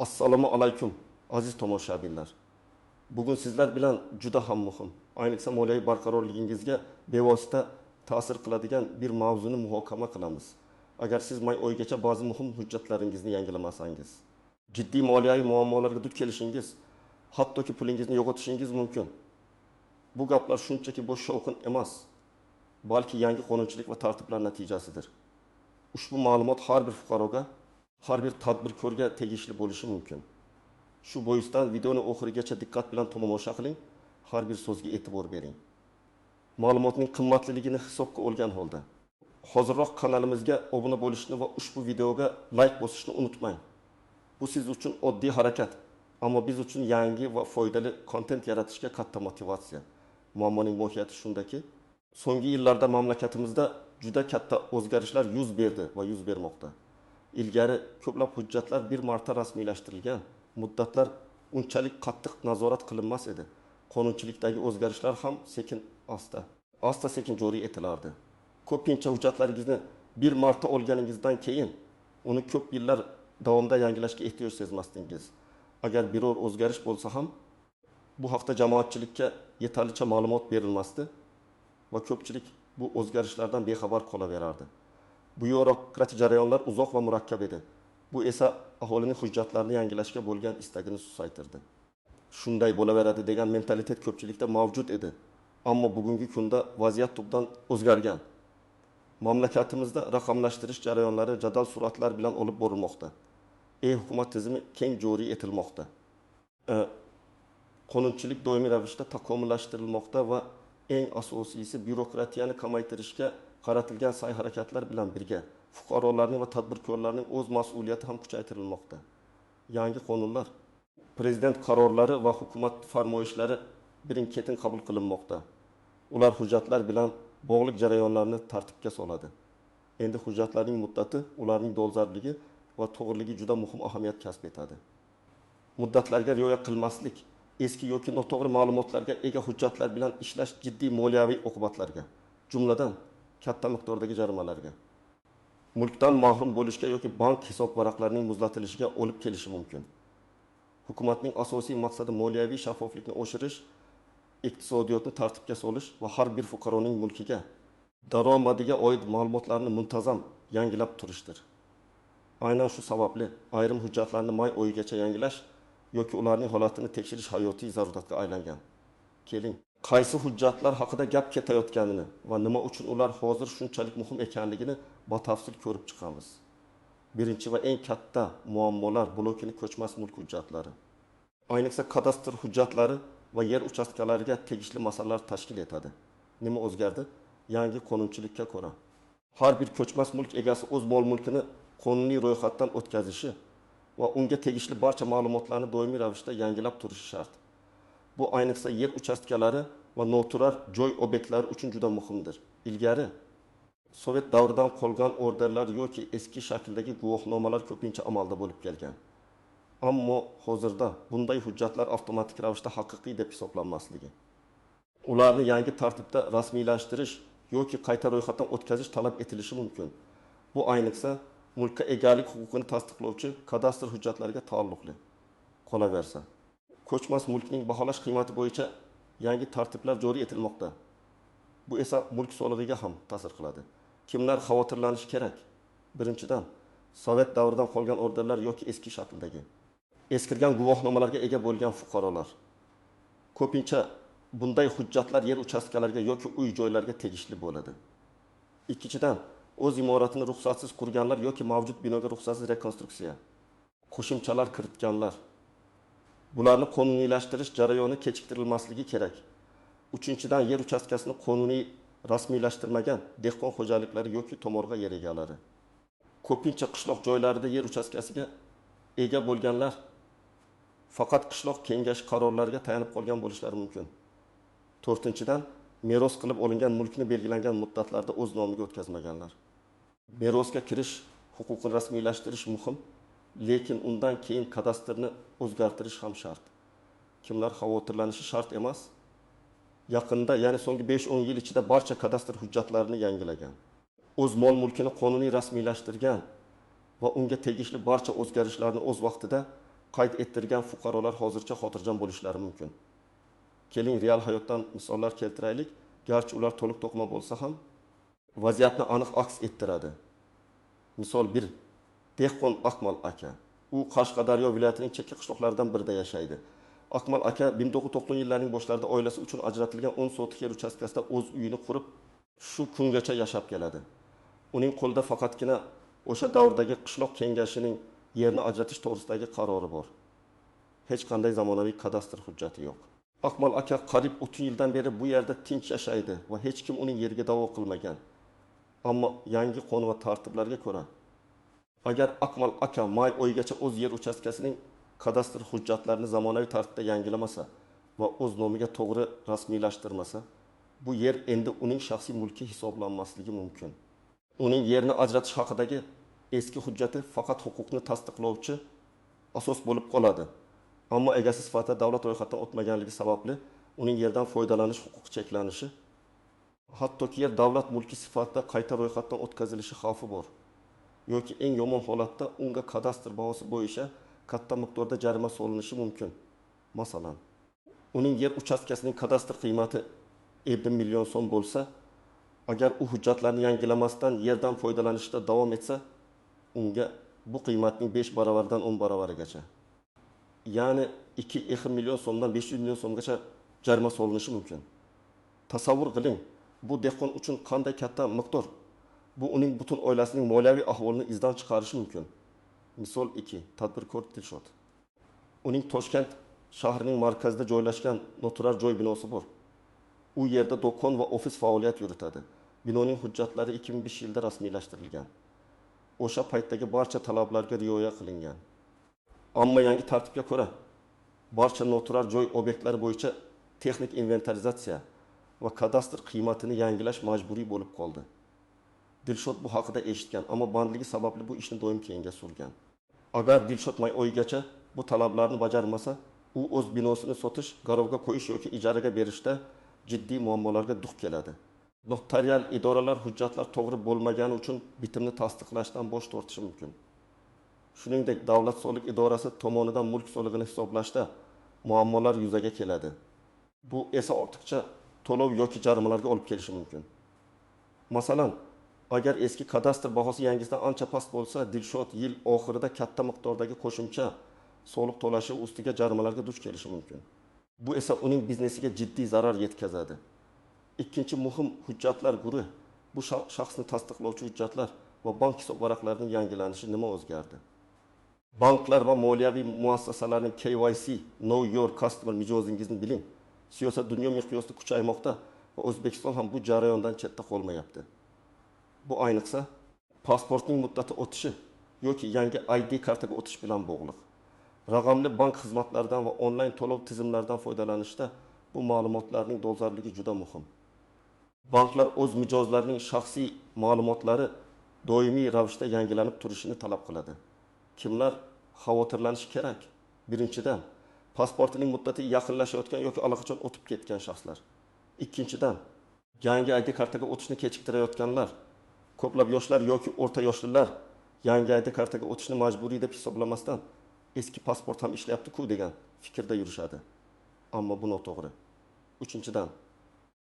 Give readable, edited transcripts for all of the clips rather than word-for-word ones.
Assalomu alaykum aziz tomoshabinlar. Bugun sizlar bilan juda ham muhim, ayniqsa moliyaviy barqarorligingizga bevosita ta'sir qiladigan bir mavzuni muhokama qilamiz. Agar siz may oygacha ba'zi muhim hujjatlaringizni yangilamasangiz, jiddiy moliyaviy muammolarga duch kelishingiz, hattoki pulingizni yo'qotishingiz mumkin. Bu gaplar shunchaki bo'sh shovqin emas, balki yangi qonunchilik va tartiblar natijasidir. Ushbu ma'lumot har bir fuqaroga, har bir tadbirkorga tegishli bo'lishi mumkin. Shu boisdan videoni oxirigacha diqqat bilan tomosha qiling, har bir so'zga e'tibor bering. Ma'lumotning qimmatliligini hisobga olgan holda, hozirroq kanalimizga obuna bo'lishni va ushbu videoga like bosishni unutmang. Bu siz uchun oddiy harakat, ammo biz uchun yangi va foydali kontent yaratishga katta motivatsiya. Muammoning mohiyati shundaki, so'nggi yillarda mamlakatimizda juda katta o'zgarishlar yuz berdi va yuz bermoqda. Ilgari ko'plab hujjatlar bir marta rasmiylashtirilgan, muddatlar unchalik qattiq nazorat qilinmas edi. Qonunchilikdagi o'zgarishlar ham asta-sekin joriy etilardi. Ko'pincha hujjatlaringizni bir marta olganingizdan keyin uni ko'p yillar davomida yangilashga ehtiyoj sezmasdingiz. Agar biror o'zgarish bo'lsa ham, bu haqda jamoatchilikka yetarlicha ma'lumot berilmasdi va ko'pchilik bu o'zgarishlardan bexabar qolaverardi. Bu byurokratik jarayonlar uzoq va murakkab edi. Bu esa aholining hujjatlarini yangilashga bo'lgan istagini susaytirdi. Shunday bo'laveradi degan mentalitet ko'pchilikda mavjud edi. Ammo bugungi kunda vaziyat tubdan o'zgargan. Mamlakatimizda raqamlashtirish jarayonlari jadal sur'atlar bilan olib borilmoqda. Hukumat tizimi keng joriy etilmoqda. Qonunchilik doimiy ravishda takomillashtirilmoqda va eng asosiysi byurokratiyani kamaytirishga qaratilgan sa'y-harakatlar bilan birga fuqarolarning va tadbirkorlarning o'z mas'uliyati ham kuchaytirilmoqda. Yangi qonunlar, prezident qarorlari va hukumat farmoyishlari birin-ketin qabul qilinmoqda. Ular hujjatlar bilan bog'liq jarayonlarni tartibga soladi. Endi hujjatlarning muddati, ularning dolzarbligi va to'g'riligi juda muhim ahamiyat kasb etadi. Muddatlarga rioya qilmaslik, eski yoki noto'g'ri ma'lumotlarga ega hujjatlar bilan ishlash jiddiy moliyaviy oqibatlarga, jumladan katta miqdordagi jarimalarga, mulkdan mahrum bo'lishga yoki bank hisob varaqlarining muzlatilishiga olib kelishi mumkin. Hukumatning asosiy maqsadi moliyaviy shaffoflikni oshirish, iqtisodiyotni tartibga solish va har bir fuqaroning mulkiga, daromadiga oid ma'lumotlarni muntazam yangilab turishdir. Aynan shu sababli ayrim hujjatlarni may oyigacha yangilash yoki ularning holatini tekshirish hayotiy zaruratga aylangan. Keling, qaysi hujjatlar haqida gap ketayotganini va nima uchun ular hozir shunchalik muhim ekanligini batafsil ko'rib chiqamiz. Birinchi va eng katta muammolar blokini ko'chmas mulk hujjatlari. Ayniqsa kadastr hujjatlari va yer uchastkalariga tegishli masalalar tashkil etadi. Nima o'zgardi? Yangi qonunchilikka ko'ra, har bir ko'chmas mulk egasi o'z mol-mulkini qonuniy ro'yxatdan o'tkazishi va unga tegishli barcha ma'lumotlarni doimiy ravishda yangilab turishi shart. Bu ayniqsa yer uchastkalari va noturar joy obyektlari uchun juda muhimdir. Ilgari Sovet davridan qolgan orderlar yoki eski shakldagi guvohnomalar ko'pincha amalda bo'lib kelgan. Ammo hozirda bunday hujjatlar avtomatik ravishda haqiqiy deb hisoblanmasligi, ularni yangi tartibda rasmiylashtirish yoki qayta ro'yxatdan o'tkazish talab etilishi mumkin. Bu ayniqsa mulkka egalik huquqini tasdiqlovchi kadastr hujjatlariga taalluqli. Qolaversa, ko'chmas mulkning baholash qiymati bo'yicha yangi tartiblar joriy etilmoqda. Bu esa mulk solig'iga ham ta'sir qiladi. Kimlar xavotirlanishi kerak? Birinchidan, Sovet davridan qolgan orderlar yoki eski shakldagi, eskirgan guvohnomalarga ega bo'lgan fuqarolar. Ko'pincha bunday hujjatlar yer uchastkalariga yoki uy-joylarga tegishli bo'ladi. Ikkinchidan, o'z imoratini ruxsatsiz qurganlar yoki mavjud binoga ruxsatsiz rekonstruksiya, qo'shimchalar kiritganlar. Bularni qonuniylashtirish jarayoni kechiktirilmasligi kerak. Uchinchidan, yer uchastkasini qonuniy rasmiylashtirmagan dehqon xo'jaliklari yoki tomorqa yer egalari. Ko'pincha qishloq joylarida yer uchastkasiga ega bo'lganlar faqat qishloq kengashi qarorlariga tayanib qolgan bo'lishlari mumkin. To'rtinchidan, meros qilib olingan mulkni belgilangan muddatlarda o'z nomiga o'tkazmaganlar. Merosga kirish huquqini rasmiylashtirish muhim, lekin undan keyin kadastrni o'zgartirish ham shart. Kimlar xavotirlanishi shart emas. Yaqinda, ya'ni so'nggi 5-10 yil ichida barcha kadastr hujjatlarini yangilagan, o'z mol-mulkini qonuniy rasmiylashtirgan va unga tegishli barcha o'zgarishlarni o'z vaqtida qayd ettirgan fuqarolar hozircha xotirjam bo'lishlari mumkin. Keling, real hayotdan misollar keltiraylik. Garchi ular to'liq to'qima bo'lsa ham, vaziyatni aniq aks ettiradi. Misol 1. Dehqon Akmal aka. U Qashqadaryo viloyatining chekka qishloqlaridan birida yashaydi. Akmal aka 1990 yillarning boshlarida oilasi uchun ajratilgan 10 sotik yer uchastkasida o'z uyini qurib, shu kungacha yashab keladi. Uning qo'lida faqatgina o'sha davrdagi qishloq kengashining yerni ajratish to'g'risidagi qarori bor. Hech qanday zamonaviy kadastr hujjati yo'q. Akmal aka qariyb 30 yildan beri bu yerda tinch yashaydi va hech kim uning yeriga da'vo qilmagan. Ammo yangi qonun va tartiblarga ko'ra, agar Akmal aka may oyigacha o'z yer uchastkasining kadastr hujjatlarini zamonaviy tartibda yangilamasa va o'z nomiga to'g'ri rasmiylashtirmasa, bu yer endi uning shaxsiy mulki hisoblanmasligi mumkin. Uning yerni ajratish haqidagi eski hujjati faqat huquqni tasdiqlovchi asos bo'lib qoladi. Ammo egasi sifatida davlat ro'yxatdan o'tmaganligi sababli uning yerdan foydalanish huquqi cheklanishi, hattoki yer davlat mulki sifatida qayta ro'yxatdan o'tkazilishi xavfi bor. Yoki eng yomon holatda unga kadastr bahosi bo'yicha katta miqdorda jarima solinishi mumkin. Masalan, uning yer uchastkasining kadastr qiymati 50 million so'm bo'lsa, agar u hujjatlarni yangilamasdan yerdan foydalanishda davom etsa, unga bu qiymatning 5 baravaridan 10 baravarigacha, ya'ni 2 million so'mdan 500 million so'mgacha jarima solinishi mumkin. Tasavvur qiling, bu dehqon uchun qanday katta miqdor. Bu uning butun oilasining moliyaviy ahvolini izdan chiqarishi mumkin. Misol 2. Tadbirkor Dilshod. Uning Toshkent shahrining markazida joylashgan noturar joy binosi bor. U yerda do'kon va ofis faoliyat yuritadi. Binoning hujjatlari 2005 yilda rasmiylashtirilgan. O'sha paytdagi barcha talablarga rioya qilingan. Ammo yangi tartibga ko'ra, barcha noturar joy obyektlari bo'yicha texnik inventarizatsiya va kadastr qiymatini yangilash majburiy bo'lib qoldi. Dilshod bu haqida eshitgan, ammo bandligi sababli bu ishni doim keyinga surgan. Agar Dilshod may oyigacha bu talablarni bajarmasa, u o'z binosini sotish, garovga qo'yish yoki ijaraga berishda jiddiy muammolarga duch keladi. Notarial idoralar hujjatlar to'g'ri bo'lmagani uchun bitimni tasdiqlashdan bosh tortishi mumkin. Shuningdek, davlat soliq idorasi tomonidan mulk solig'ini hisoblashda muammolar yuzaga keladi. Bu esa ortiqcha to'lov yoki jarimalarga olib kelishi mumkin. Masalan, agar eski kadastr bahosi yangisidan ancha past bo'lsa, Dilshod yil oxirida katta miqdordagi qo'shimcha soliq to'lashi ustiga jarimalarga duch kelishi mumkin. Bu esa uning biznesiga jiddiy zarar yetkazadi. Ikkinchi muhim hujjatlar guruhi, bu shaxsni tasdiqlovchi hujjatlar va bank hisob varaqlarining yangilanishi nima o'zgardi? Banklar va moliyaviy muassasalarning KYC, Know Your Customer mijozingizni biling, siyosat dunyo miqyosida kuchaymoqda va O'zbekiston ham bu jarayondan chetda qolmayapti. Bu ayniqsa pasportning muddati o'tishi yoki yangi ID kartaga o'tish bilan bog'liq. Raqamli bank xizmatlaridan va onlayn to'lov tizimlaridan foydalanishda bu ma'lumotlarning dolzarbligi juda muhim. Banklar o'z mijozlarining shaxsiy ma'lumotlari doimiy ravishda yangilanib turishini talab qiladi. Kimlar xavotirlanishi kerak? Birinchidan, pasportining muddati yaqinlashayotgan yoki allaqachon o'tib ketgan shaxslar. Ikkinchidan, yangi ID kartaga o'tishni kechiktirayotganlar. Ko'plab yoshlar yoki o'rta yoshlilar yangi ID kartaga o'tishni majburiy deb hisoblamasdan eski pasport ham ishlayapti-ku degan fikrda yurishadi. Ammo bu noto'g'ri. Uchinchidan,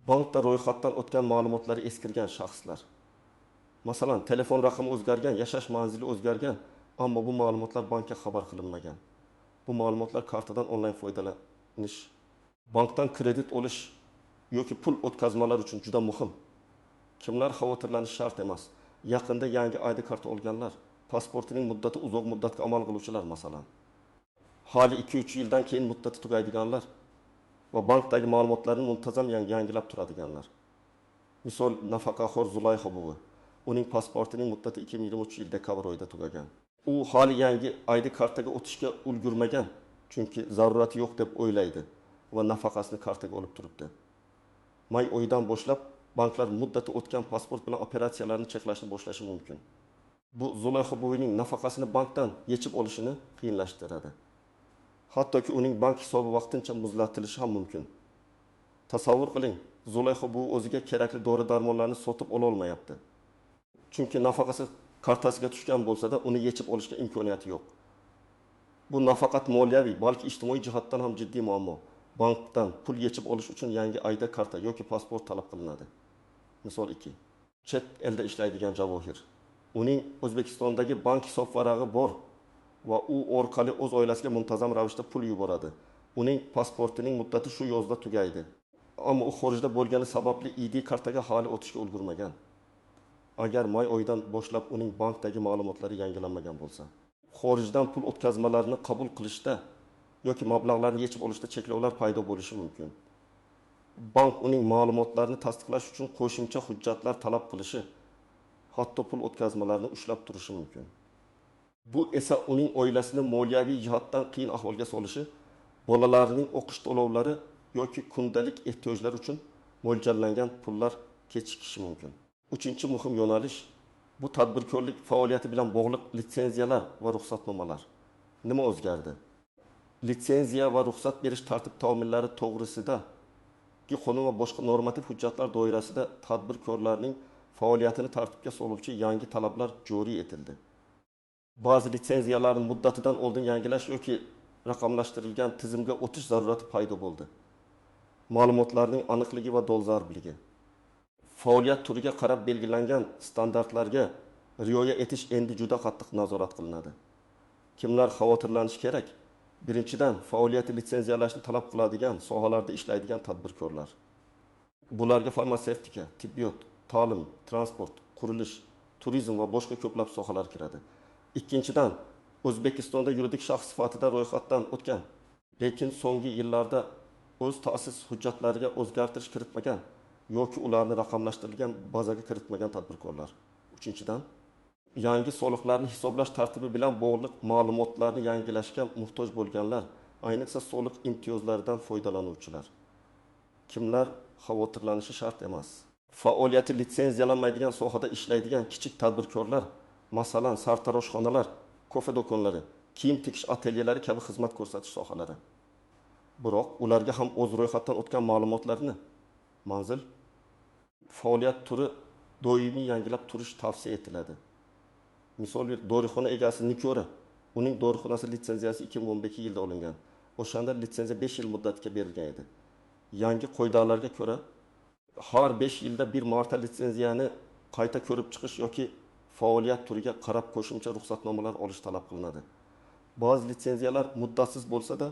bankda ro'yxatdan o'tgan ma'lumotlari eskirgan shaxslar. Masalan, telefon raqami o'zgargan, yashash manzili o'zgargan, ammo bu ma'lumotlar bankka xabar qilinmagan. Bu ma'lumotlar kartadan onlayn foydalanish, bankdan kredit olish yoki pul o'tkazmalar uchun juda muhim. Kimlar xavotirlanish shart emas. Yaqinda yangi ID karta olganlar, pasportining muddati uzoq muddatga amal qiluvchilar masalan. Hali 2-3 yildan keyin muddati tugaydiganlar va bankdagi ma'lumotlarni muntazam yangilab turadiganlar. Misol nafaqaxo'r Zulayxa buvi. Uning pasportining muddati 2023 yil dekabr oyida tugagan. U hali yangi ID kartaga o'tishga ulgurmagan, chunki zarurati yo'q deb o'ylaydi va nafaqasini kartaga olib turibdi. May oyidan boshlab banklar muddati o'tgan pasport bilan operatsiyalarni cheklashni boshlashi mumkin. Bu Zulayxa buvining nafaqasini bankdan yechib olishini qiyinlashtiradi. Hattoki uning bank hisobi vaqtincha muzlatilishi ham mumkin. Tasavvur qiling, Zulayxa buvi o'ziga kerakli dori-darmonlarni sotib ola olmayapti. Chunki nafaqasi kartasiga tushgan bo'lsa-da, uni yechib olishga imkoniyati yo'q. Bu nafaqat moliyaviy, balki ijtimoiy jihatdan ham jiddiy muammo. Bankdan pul yechib olish uchun yangi ID karta yoki pasport talab qilinadi. Misol 2. Chet elda ishlaydigan javohir. Uning O'zbekistondagi bank hisobvarag'i bor va u orqali o'z oilasiga muntazam ravishda pul yuboradi. Uning pasportining muddati shu yozda tugaydi. Ammo u xorijda bo'lgani sababli ID kartaga hali o'tishga ulgurmagan. Agar may oyidan boshlab uning bankdagi ma'lumotlari yangilanmagan bo'lsa, xorijdan pul o'tkazmalarini qabul qilishda yoki mablag'larni yechib olishda cheklovlar paydo bo'lishi mumkin. Bank uning ma'lumotlarini tasdiqlash uchun qo'shimcha hujjatlar talab qilishi, hatto pul o'tkazmalarini ushlab turishi mumkin. Bu esa uning oilasini moliyaviy jihatdan qiyin ahvolga solishi, bolalarining o'qish to'lovlari yoki kundalik ehtiyojlar uchun mo'ljallangan pullar kechikishi mumkin. Uchinchi muhim yo'nalish bu tadbirkorlik faoliyati bilan bog'liq litsenziyalar va ruxsatnomalar. Nima o'zgardi? Litsenziya va ruxsat berish tartib-taomillari to'g'risida qonun va boshqa normativ hujjatlar doirasida tadbirkorlarning faoliyatini tartibga soluvchi yangi talablar joriy etildi. Ba'zi litsenziyalarning muddatidan oldin yangilash yoki raqamlashtirilgan tizimga o'tish zarurati paydo bo'ldi. Ma'lumotlarning aniqligi va dolzarbligi, faoliyat turiga qarab belgilangan standartlarga rioya etish endi juda qattiq nazorat qilinadi. Kimlar xavotirlanishi kerak? Birinchidan, faoliyati litsenziyalashni talab qiladigan sohalarda ishlaydigan tadbirkorlar. Bularga farmatsevtika, tibbiyot, ta'lim, transport, qurilish, turizm va boshqa ko'plab sohalar kiradi. Ikkinchidan, O'zbekistonda yuridik shaxs sifatida ro'yxatdan o'tgan, lekin so'nggi yillarda o'z ta'sis hujjatlariga o'zgartirish kiritmagan yoki ularni raqamlashtirilgan bazaga kiritmagan tadbirkorlar. Uchinchidan, yangi soliqlarni hisoblash tartibi bilan bog'liq ma'lumotlarni yangilashga muhtoj bo'lganlar, ayniqsa soliq imtiyozlaridan foydalanuvchilar. Kimlar xavotirlanishi shart emas. Faoliyati litsenziyalanmaydigan sohada ishlaydigan kichik tadbirkorlar, masalan, sartaroshxonalar, kofe do'konlari, kiyim tikish atelyelari kabi xizmat ko'rsatish sohalari. Biroq ularga ham o'z ro'yxatdan o'tgan ma'lumotlarni, manzil, faoliyat turi doimiy yangilab turish tavsiya etiladi. Misol dorixona egasi Nikora, uning dorixonasi litsenziyasi 2012 yilda olingan. O'shanda litsenziya 5 yil muddatga berilgan edi. Yangi qoidalarga ko'ra, har 5 yilda bir marta litsenziyani qayta ko'rib chiqish yoki faoliyat turiga qarab qo'shimcha ruxsatnomalar olish talab qilinadi. Ba'zi litsenziyalar muddatsiz bo'lsa-da,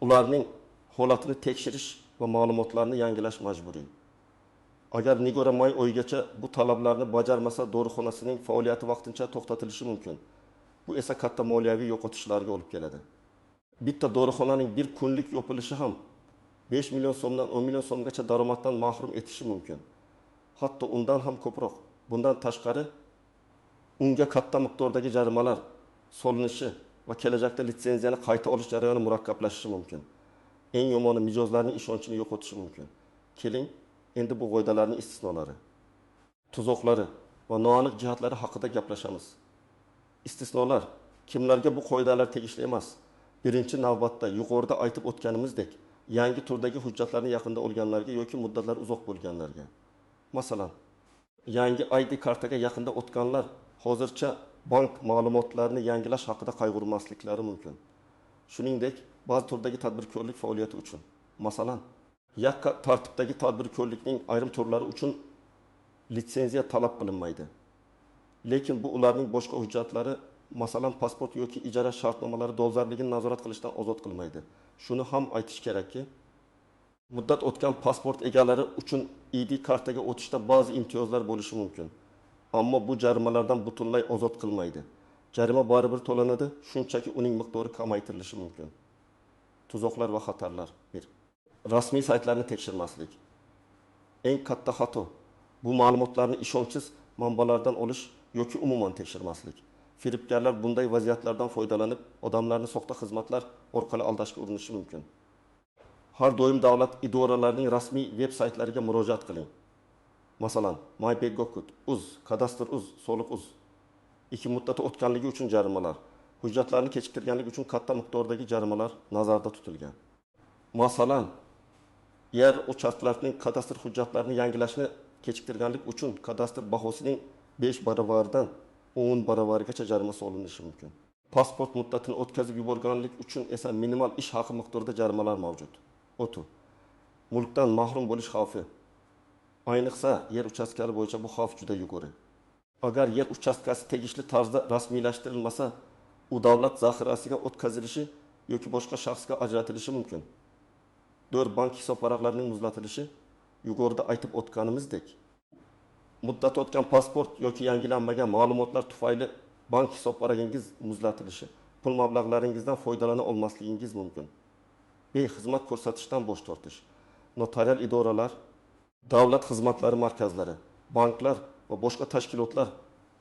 ularning holatini tekshirish va ma'lumotlarni yangilash majburiy. Agar Nigora may oyigacha bu talablarni bajarmasa, dorixonasining faoliyati vaqtincha to'xtatilishi mumkin. Bu esa katta moliyaviy yo'qotishlarga olib keladi. Bitta dorixonaning bir kunlik yopilishi ham 5 million so'mdan 10 million so'mgacha daromaddan mahrum etishi mumkin. Hatto undan ham ko'proq. Bundan tashqari, unga katta miqdordagi jarimalar solinishi va kelajakda litsenziyani qayta olish jarayoni murakkablashishi mumkin. Eng yomoni mijozlarning ishonchini yo'qotishi mumkin. Keling, endi bu qoidalarning istisnolari, tuzoqlari va noaniq jihatlari haqida gaplashamiz. Istisnolar kimlarga bu qoidalar tegishli emas? Birinchi navbatda yuqorida aytib o'tganimizdek, yangi turdagi hujjatlarni yaqinda olganlarga yoki muddatlari uzoq bo'lganlarga. Masalan, yangi ID kartaga yaqinda o'tganlar hozircha bank ma'lumotlarini yangilash haqida qayg'urmasliklari mumkin. Shuningdek, ba'zi turdagi tadbirkorlik faoliyati uchun, masalan, yakka tartibdagi tadbirkorlikning ayrim turlari uchun litsenziya talab qilinmaydi. Lekin bu ularning boshqa hujjatlari, masalan, pasport yoki ijara shartnomalari dolzarbligini nazorat qilishdan ozod qilmaydi. Shuni ham aytish kerakki, muddat o'tgan pasport egalari uchun ID kartaga o'tishda ba'zi imtiyozlar bo'lishi mumkin. Ammo bu jarimalardan butunlay ozod qilmaydi. Jarima baribir to'lanadi, shunchaki uning miqdori kamaytirilishi mumkin. Tuzoqlar va xatarlar. 1. Rasmiy saytlarni tekshirmaslik. Eng katta xato bu ma'lumotlarni ishonchsiz manbalardan olish yoki umuman tekshirmaslik. Firibgarlar bunday vaziyatlardan foydalanib, odamlarni soxta xizmatlar orqali aldashga urinishi mumkin. Har doim davlat idoralarining rasmiy veb-saytlariga murojaat qiling. Masalan, mypay.gov.uz, kadastr.uz, soliq.uz. 2 muddati o'tganligi uchun jarimalar, hujjatlarni kechiktirganlik uchun katta miqdordagi jarimalar nazarda tutilgan. Masalan, yer uchastklarning kadastr hujjatlarini yangilashni kechiktirganlik uchun kadastr bahosining 5 baravaridan 10 baravarigacha jarima solinishi mumkin. Pasport muddatini o'tkazib yuborganlik uchun esa minimal ish haqi miqdorida jarimalar mavjud. O'tu. Mulkdan mahrum bo'lish xavfi. Ayniqsa yer uchastkasi bo'yicha bu xavf juda yuqori. Agar yer uchastkasi tegishli tarzda rasmiylashtirilmasa, u davlat zaxirasiga o'tkazilishi yoki boshqa shaxsga ajratilishi mumkin. 4 bank hisob varaqlarining muzlatilishi, yuqorida aytib o'tganimizdek, muddati o'tgan pasport yoki yangilanmagan ma'lumotlar tufayli bank hisob varaqingiz muzlatilishi, pul mablag'laringizdan foydalana olmasligingiz mumkin. Xizmat ko'rsatishdan bosh tortish, notarial idoralar, davlat xizmatlari markazlari, banklar va boshqa tashkilotlar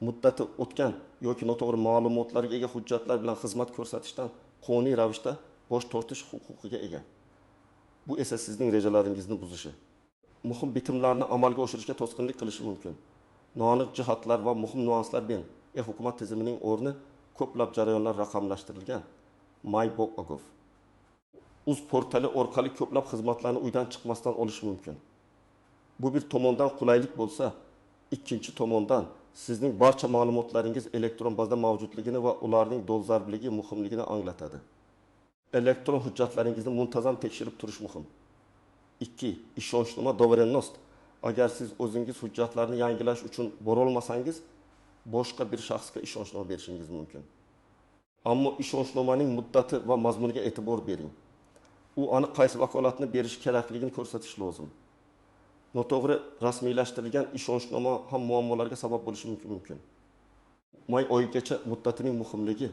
muddati o'tgan yoki noto'g'ri ma'lumotlarga ega hujjatlar bilan xizmat ko'rsatishdan qonuniy ravishda bosh tortish huquqiga ega. Bu esa sizning rejalaringizni buzishi, muhim bitimlarni amalga oshirishga to'sqinlik qilishi mumkin. Noaniq jihatlar va muhim nuanslar bilan hukumat tizimining o'rni ko'plab jarayonlar raqamlashtirilgan. MyBogov Uz portali orqali ko'plab xizmatlarni uydan chiqmasdan olish mumkin. Bu bir tomondan qulaylik bo'lsa, ikkinchi tomondan sizning barcha ma'lumotlaringiz elektron bazada mavjudligini va ularning dolzarbligi muhimligini anglatadi. Elektron hujjatlaringizni muntazam tekshirib turish muhim. 2. Ishonchnoma doverennost. Agar siz o'zingiz hujjatlarni yangilash uchun bora olmasangiz, boshqa bir shaxsga ishonchnoma berishingiz mumkin. Ammo ishonchnomaning muddati va mazmuniga e'tibor bering. U aniq qaysi vakolatni berish kerakligini ko'rsatish lozim. Noto'g'ri rasmiylashtirilgan ishonchnoma ham muammolarga sabab bo'lishi mumkin. May oyigacha muddatining muhimligi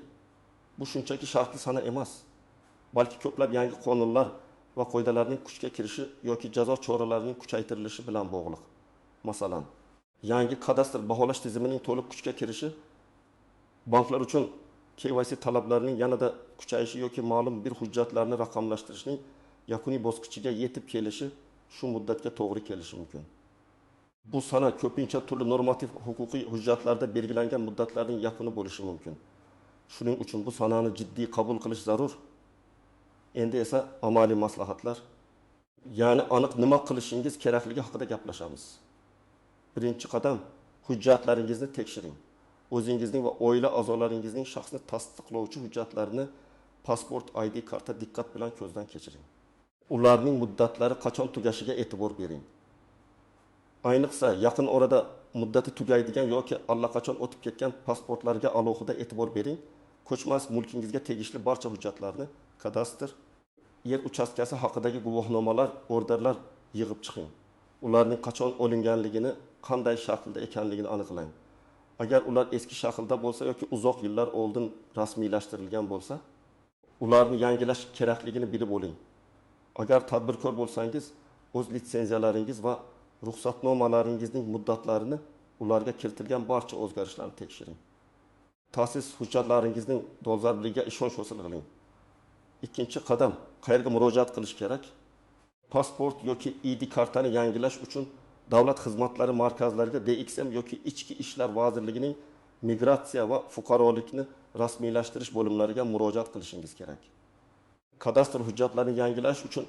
bu shunchaki shartli sana emas, balki ko'plab yangi qonunlar va qoidalarning kuchga kirishi yoki jazo choralarining kuchaytirilishi bilan bog'liq. Masalan, yangi kadastr baholash tizimining to'liq kuchga kirishi, banklar uchun KYC talablarining yanada kuchayishi yoki ma'lum bir hujjatlarni raqamlashtirishning yakuniy bosqichiga yetib kelishi shu muddatga to'g'ri kelishi mumkin. Bu sana ko'pincha turli normativ huquqiy hujjatlarda belgilangan muddatlarning yakuni bo'lishi mumkin. Shuning uchun bu sanani jiddiy qabul qilish zarur. Endi esa amaliy maslahatlar, ya'ni aniq nima qilishingiz kerakligi haqida gaplashamiz. Birinchi qadam, hujjatlaringizni tekshiring. O'zingizning va oila a'zolaringizning shaxsni tasdiqlovchi hujjatlarini, pasport, ID karta diqqat bilan ko'zdan kechiring. Ularning muddatlari qachon tugashiga e'tibor bering. Ayniqsa yaqin orada muddati tugaydigan yoki allaqachon o'tib ketgan pasportlarga alohida e'tibor bering. Ko'chmas mulkingizga tegishli barcha hujjatlarni, kadastr, yer uchastkasi haqidagi guvohnomalar, orderlar yig'ib chiqing. Ularning qachon olinganligini, qanday shaklda ekanligini aniqlang. Agar ular eski shaklda bo'lsa yoki uzoq yillar oldin rasmiylashtirilgan bo'lsa, ularni yangilash kerakligini bilib oling. Agar tadbirkor bo'lsangiz, o'z litsenziyalaringiz va ruxsatnomalaringizning muddatlarini, ularga kiritilgan barcha o'zgarishlarni tekshiring. Ta'sis hujjatlaringizning dolzarbligiga ishonch hosil qiling. Ikkinchi qadam, qayerga murojaat qilish kerak? Pasport yoki ID kartani yangilash uchun davlat xizmatlari markazlariga DXM yoki Ichki ishlar vazirligining migratsiya va fuqarolikni rasmiylashtirish bo'limlariga murojaat qilishingiz kerak. Kadastr hujjatlarini yangilash uchun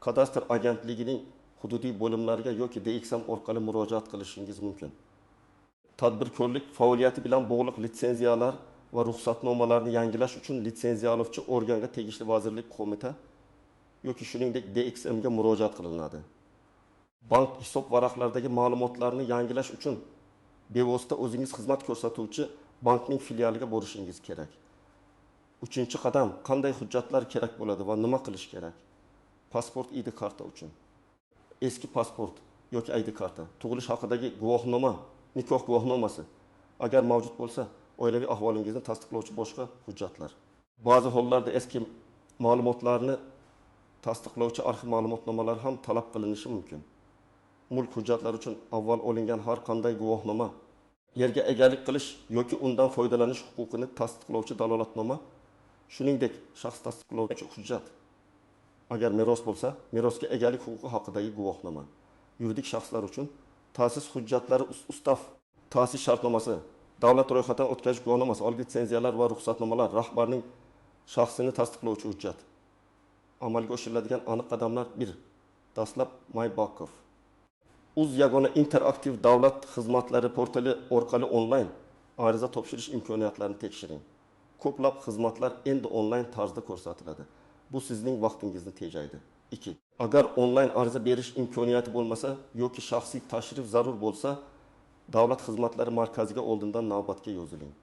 kadastr agentligining hududiy bo'limlariga yoki DXM orqali murojaat qilishingiz mumkin. Tadbirkorlik faoliyati bilan bog'liq litsenziyalar va ruxsatnomalarni yangilash uchun litsenziya oluvchi organga tegishli vazirlik qo'mita yoki shuningdek DXM ga murojaat qilinadi. Bank hisob varaqlaridagi ma'lumotlarni yangilash uchun bevosita o'zingiz xizmat ko'rsatuvchi bankning filialiga borishingiz kerak. Uchinchi qadam, qanday hujjatlar kerak bo'ladi va nima qilish kerak? Pasport, ID karta uchun. Eski pasport yoki ID karta, tug'ilish haqidagi guvohnoma, nikoh guvohnomasi, agar mavjud bo'lsa, oilaviy ahvolingizni tasdiqlovchi boshqa hujjatlar. Ba'zi hollarda eski ma'lumotlarni tasdiqlovchi arxiv ma'lumotnomalar ham talab qilinishi mumkin. Mulk hujjatlari uchun avval olingan har qanday guvohnoma, yerga egalik qilish yoki undan foydalanish huquqini tasdiqlovchi dalolatnoma, shuningdek shaxs tasdiqlovchi hujjat. Agar meros bo'lsa, merosga egalik huquqi haqidagi guvohnoma. Yuridik shaxslar uchun ta'sis hujjatlari, ustav ta'sis shartnomasi, davlat ro'yxatidan o'tkazish guvohnomasi, oliy litsenziyalar va ruxsatnomalar, rahbarning shaxsini tasdiqlovchi hujjat. Amalga oshiriladigan aniq qadamlar 1. Dastlab MyBogov. Uz yagona interaktiv davlat xizmatlari portali orqali onlayn ariza topshirish imkoniyatlarini tekshiring. ko'plab xizmatlar endi onlayn tarzda ko'rsatiladi. Bu sizning vaqtingizni tejaydi. 2. Agar onlayn ariza berish imkoniyati bo'lmasa yoki shaxsiy tashrif zarur bo'lsa, davlat xizmatlari markaziga oldindan navbatga yoziling.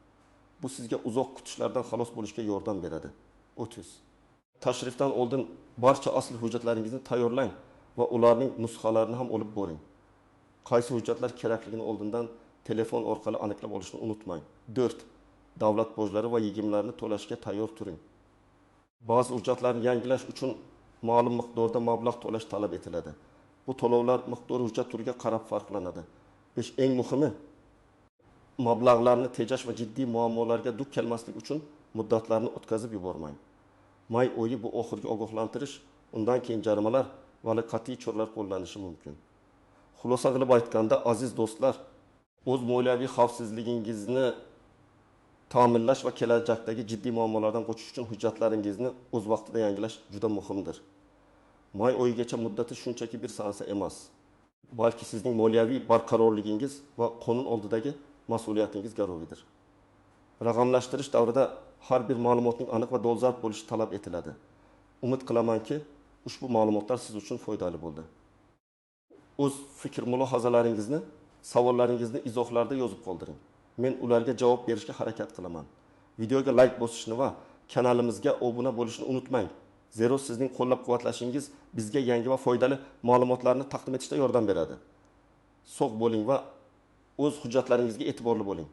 Bu sizga uzoq kutishlardan xalos bo'lishga yordam beradi. 30. Tashrifdan oldin barcha asl hujjatlaringizni tayyorlang va ularning nusxalarini ham olib boring. Qaysi hujjatlar kerakligini oldindan telefon orqali aniqlab olishni unutmang. 4. Davlat bojlari va yigimlarni to'lashga tayyor turing. Ba'zi hujjatlarni yangilash uchun ma'lum miqdorda mablag' to'lash talab etiladi. Bu to'lovlar miqdori hujjat turiga qarab farqlanadi. 5. Eng muhimi, mablag'larni tejash va jiddiy muammolarga duch kelmaslik uchun muddatlarni o'tkazib yubormang. May oyi bu oxirgi ogohlantirish, undan keyin jarimalar va qat'iy choralar qo'llanishi mumkin. Xulosa qilib aytganda, aziz do'stlar, o'z moliyaviy xavfsizligingizni ta'minlash va kelajakdagi jiddiy muammolardan qochish uchun hujjatlaringizni o'z vaqtida yangilash juda muhimdir. May oyigacha muddati shunchaki bir sanasi emas, balki sizning moliyaviy barqarorligingiz va qonun oldidagi mas'uliyatingiz garovidir. Raqamlashtirish davrida har bir ma'lumotning aniq va dolzarb bo'lishi talab etiladi. Umid qilamanki, ushbu ma'lumotlar siz uchun foydali bo'ldi. O'z fikr mulohazalaringizni, savollaringizni izohlarda yozib qoldiring. Men ularga javob berishga harakat qilaman. Videoga like bosishni va kanalimizga obuna bo'lishni unutmang. Zero sizning qo'llab-quvvatlashingiz bizga yangi va foydali ma'lumotlarni taqdim etishda yordam beradi. Sog' bo'ling va o'z hujjatlaringizga e'tiborli bo'ling.